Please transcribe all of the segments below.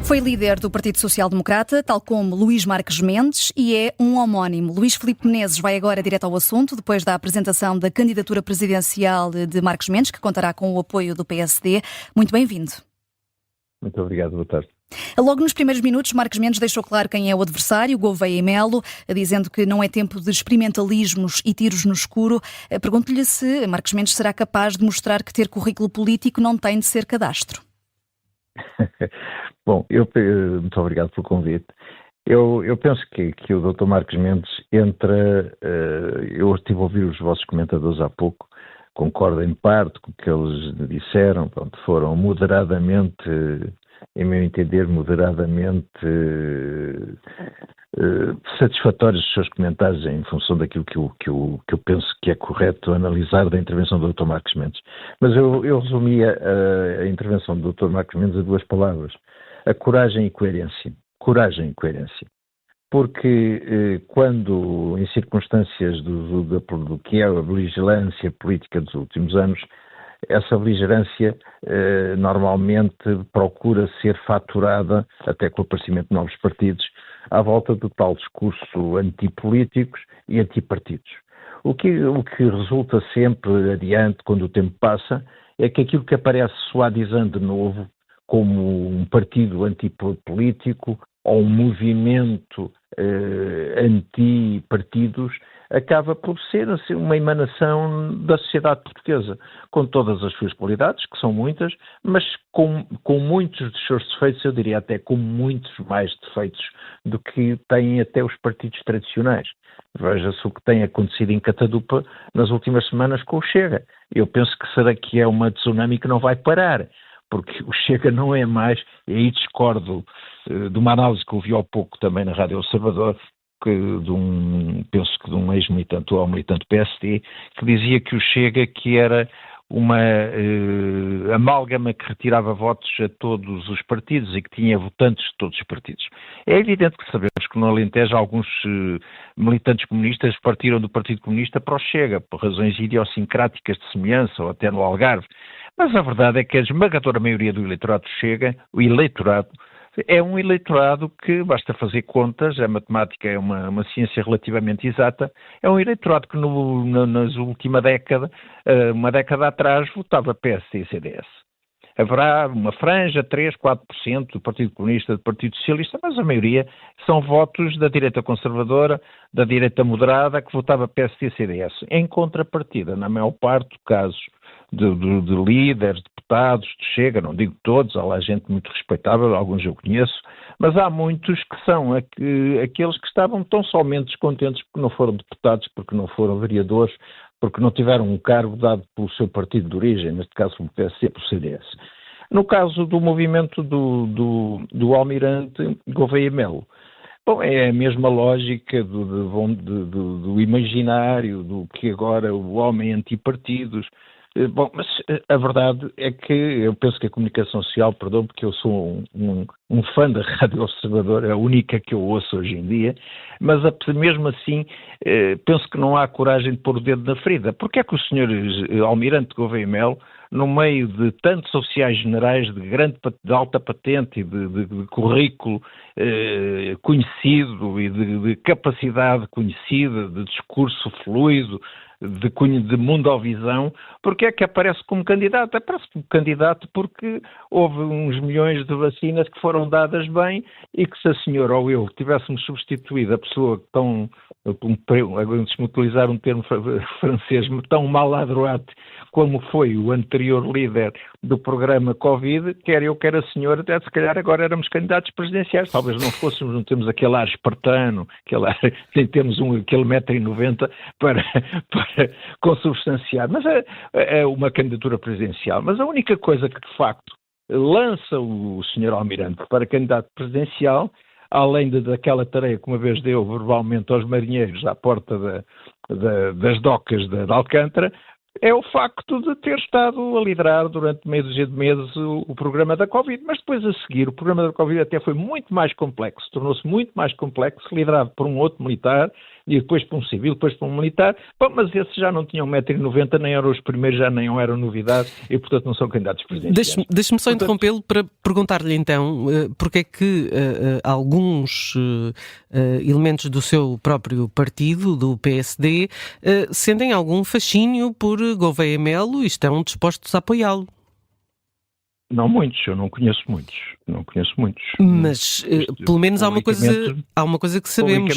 Foi líder do Partido Social Democrata, tal como Luís Marques Mendes, e é um homónimo. Luís Filipe Menezes vai agora direto ao assunto, depois da apresentação da candidatura presidencial de Marques Mendes, que contará com o apoio do PSD. Muito bem-vindo. Muito obrigado, boa tarde. Logo nos primeiros minutos, Marques Mendes deixou claro quem é o adversário, Gouveia e Melo, dizendo que não é tempo de experimentalismos e tiros no escuro. Pergunto-lhe se Marques Mendes será capaz de mostrar que ter currículo político não tem de ser cadastro. Bom, muito obrigado pelo convite. Eu penso que o Dr. Marques Mendes entra. Eu estive a ouvir os vossos comentadores há pouco, concordo em parte com o que eles disseram, pronto, foram moderadamente, em meu entender, satisfatórios os seus comentários em função daquilo que eu penso que é correto analisar da intervenção do Dr. Marques Mendes. Mas eu resumia a intervenção do Dr. Marques Mendes a duas palavras: a coragem e coerência. Coragem e coerência. Porque quando, em circunstâncias do que é a beligerância política dos últimos anos, essa beligerância normalmente procura ser faturada, até com o aparecimento de novos partidos, à volta do tal discurso antipolíticos e antipartidos. O que resulta sempre adiante, quando o tempo passa, é que aquilo que aparece suavizando de novo, como um partido antipolítico ou um movimento antipartidos, acaba por ser assim, uma emanação da sociedade portuguesa, com todas as suas qualidades, que são muitas, mas com muitos dos seus defeitos, eu diria até com muitos mais defeitos do que têm até os partidos tradicionais. Veja-se o que tem acontecido em Catadupa nas últimas semanas com o Chega. Eu penso que é uma tsunami que não vai parar, porque o Chega não é mais, e aí discordo de uma análise que ouvi há pouco também na Rádio Observador, penso que de um ex-militante ou militante do PSD, que dizia que o Chega que era uma amálgama que retirava votos a todos os partidos e que tinha votantes de todos os partidos. É evidente que sabemos que no Alentejo alguns militantes comunistas partiram do Partido Comunista para o Chega, por razões idiosincráticas de semelhança, ou até no Algarve. Mas a verdade é que a esmagadora maioria do eleitorado Chega, o eleitorado, é um eleitorado que, basta fazer contas, a matemática é uma ciência relativamente exata, é um eleitorado que nas última década, uma década atrás, votava PSD e CDS. Haverá uma franja, 3, 4% do Partido Comunista, do Partido Socialista, mas a maioria são votos da direita conservadora, da direita moderada, que votava PSD e CDS. Em contrapartida, na maior parte dos casos, de líderes, deputados, de Chega, não digo todos, há lá gente muito respeitável, alguns eu conheço, mas há muitos que são aqueles que estavam tão somente descontentes porque não foram deputados, porque não foram vereadores, porque não tiveram um cargo dado pelo seu partido de origem, neste caso pelo PSD e pelo CDS. No caso do movimento do Almirante Gouveia e Melo, bom, é a mesma lógica do imaginário, do que agora o homem antipartidos. Bom, mas a verdade é que eu penso que a comunicação social, perdão, porque eu sou um fã da Rádio Observador, é a única que eu ouço hoje em dia, mas mesmo assim penso que não há coragem de pôr o dedo na ferida. Porque é que o Sr. Almirante Gouveia e Melo, no meio de tantos oficiais generais de alta patente e de currículo conhecido e de capacidade conhecida, de discurso fluido, de mundovisão, porque é que aparece como candidato? Aparece como candidato porque houve uns milhões de vacinas que foram dadas bem e que se a senhora ou eu tivéssemos substituído a pessoa tão, deixe-me utilizar um termo francês, tão maladroite como foi o anterior líder do programa Covid, quer eu, quer a senhora, até se calhar agora éramos candidatos presidenciais, talvez não temos aquele ar espartano, nem temos aquele 1,90 m para consubstanciar, mas é uma candidatura presidencial. Mas a única coisa que, de facto, lança o Sr. Almirante para candidato presidencial, além daquela tarefa que uma vez deu verbalmente aos marinheiros à porta das docas de Alcântara, é o facto de ter estado a liderar durante meio dúzia de meses o programa da Covid, mas depois a seguir o programa da Covid até foi muito mais complexo, tornou-se muito mais complexo, liderado por um outro militar, e depois para um civil, depois para um militar. Bom, mas esses já não tinham 1,90 m, nem eram os primeiros, já nem eram novidade e, portanto, não são candidatos presidenciais. Deixe-me só interrompê-lo para perguntar-lhe então porque é que alguns elementos do seu próprio partido, do PSD, sentem algum fascínio por Gouveia Melo e estão dispostos a apoiá-lo. Não muitos, eu não conheço muitos. Mas, pelo menos há uma coisa que sabemos.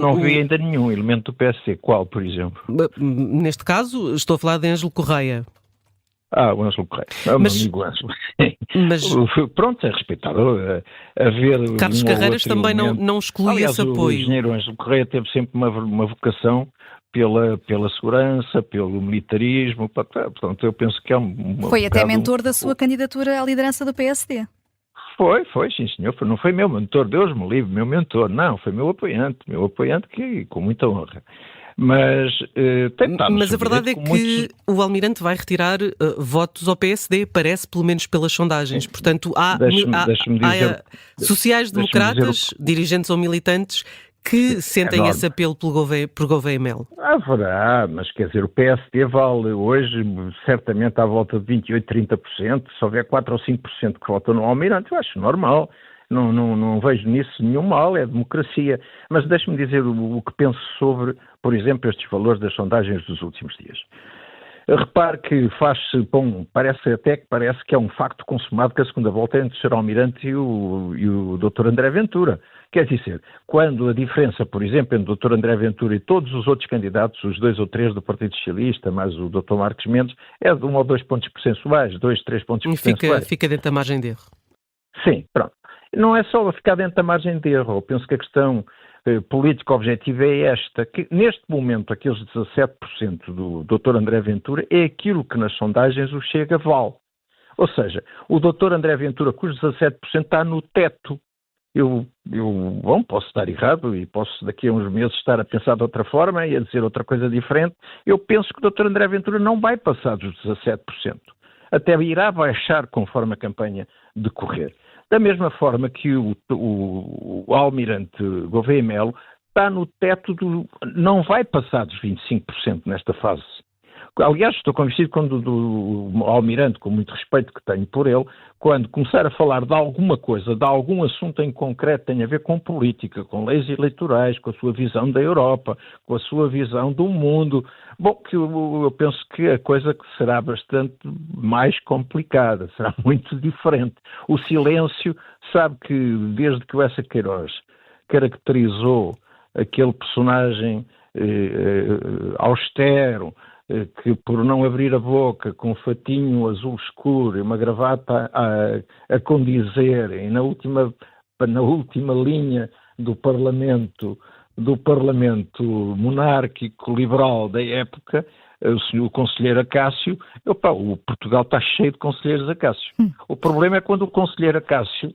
Não vi ainda nenhum elemento do PSD. Qual, por exemplo? Neste caso, estou a falar de Ângelo Correia. O Ângelo Correia. É o meu amigo Ângelo. Pronto, é respeitado. Carlos Carreiras também não exclui esse apoio. O engenheiro Ângelo Correia teve sempre uma vocação pela segurança, pelo militarismo, portanto eu penso que é Foi até mentor da sua candidatura à liderança do PSD. Foi, sim senhor, não foi meu mentor, Deus me livre, meu mentor, não, foi meu apoiante que com muita honra. Mas a verdade é que o Almirante vai retirar votos ao PSD, parece, pelo menos pelas sondagens. Portanto, há sociais-democratas, dirigentes ou militantes, que sentem esse apelo por Gouveia Melo. Haverá, mas quer dizer, o PSD vale hoje certamente à volta de 28%, 30%, se houver 4 ou 5% que votam no Almirante, eu acho normal. Não vejo nisso nenhum mal, é democracia. Mas deixe-me dizer o que penso sobre, por exemplo, estes valores das sondagens dos últimos dias. Repare que parece que é um facto consumado que a segunda volta é entre o Sr. Almirante e o Dr. André Ventura. Quer dizer, quando a diferença, por exemplo, entre o Dr. André Ventura e todos os outros candidatos, os 2 ou 3 do Partido Socialista, mais o Dr. Marcos Mendes, é de 1 ou 2 pontos percentuais, 2, 3 pontos percentuais. Fica dentro da margem de erro. Sim, pronto. Não é só ficar dentro da margem de erro. Eu penso que a questão política objetiva é esta, que neste momento aqueles 17% do Dr. André Ventura é aquilo que nas sondagens o Chega vale. Ou seja, o Dr. André Ventura com os 17% está no teto. Posso estar errado e posso daqui a uns meses estar a pensar de outra forma e a dizer outra coisa diferente. Eu penso que o Dr. André Ventura não vai passar dos 17%. Até irá baixar conforme a campanha decorrer. Da mesma forma que o Almirante Gouveia Melo está no teto não vai passar dos 25% nesta fase. Aliás, estou convencido quando do Almirante, com muito respeito que tenho por ele, quando começar a falar de alguma coisa, de algum assunto em concreto, tem a ver com política, com leis eleitorais, com a sua visão da Europa, com a sua visão do mundo, que eu penso que a coisa será bastante mais complicada, será muito diferente. O silêncio, sabe que desde que o Eça Queiroz caracterizou aquele personagem austero, que por não abrir a boca com um fatinho azul escuro e uma gravata a condizer, e na última linha do Parlamento monárquico liberal da época, o conselheiro Acácio, o Portugal está cheio de conselheiros Acácio. O problema é quando o conselheiro Acácio,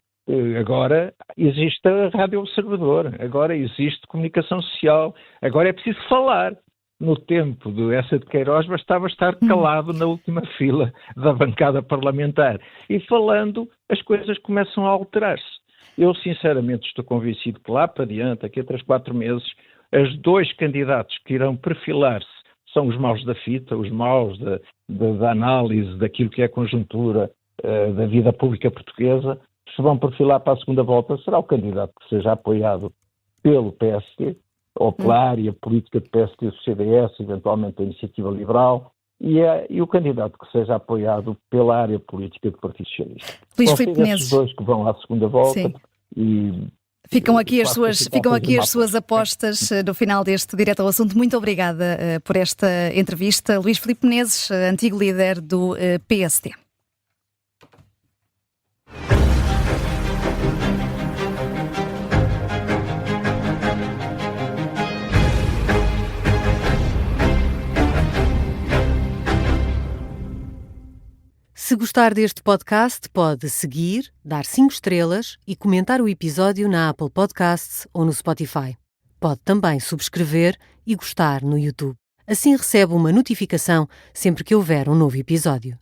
agora existe a Rádio Observador, agora existe comunicação social, agora é preciso falar. No tempo do Eça de Queiroz bastava estar calado na última fila da bancada parlamentar. E falando, as coisas começam a alterar-se. Eu, sinceramente, estou convencido que lá para diante, aqui a 3, 4 meses, os 2 candidatos que irão perfilar-se são os maus da fita, os maus da análise daquilo que é a conjuntura da vida pública portuguesa. Se vão perfilar para a segunda volta, será o candidato que seja apoiado pelo PSD, ou pela área política do PSD, do CDS, eventualmente a Iniciativa Liberal, e o candidato que seja apoiado pela área política do Partido Socialista. Luís Filipe Menezes. Esses 2 que vão à segunda volta. Sim. E ficam aqui as suas apostas no final deste Direto ao Assunto. Muito obrigada por esta entrevista. Luís Filipe Menezes, antigo líder do PSD. Se gostar deste podcast, pode seguir, dar 5 estrelas e comentar o episódio na Apple Podcasts ou no Spotify. Pode também subscrever e gostar no YouTube. Assim recebe uma notificação sempre que houver um novo episódio.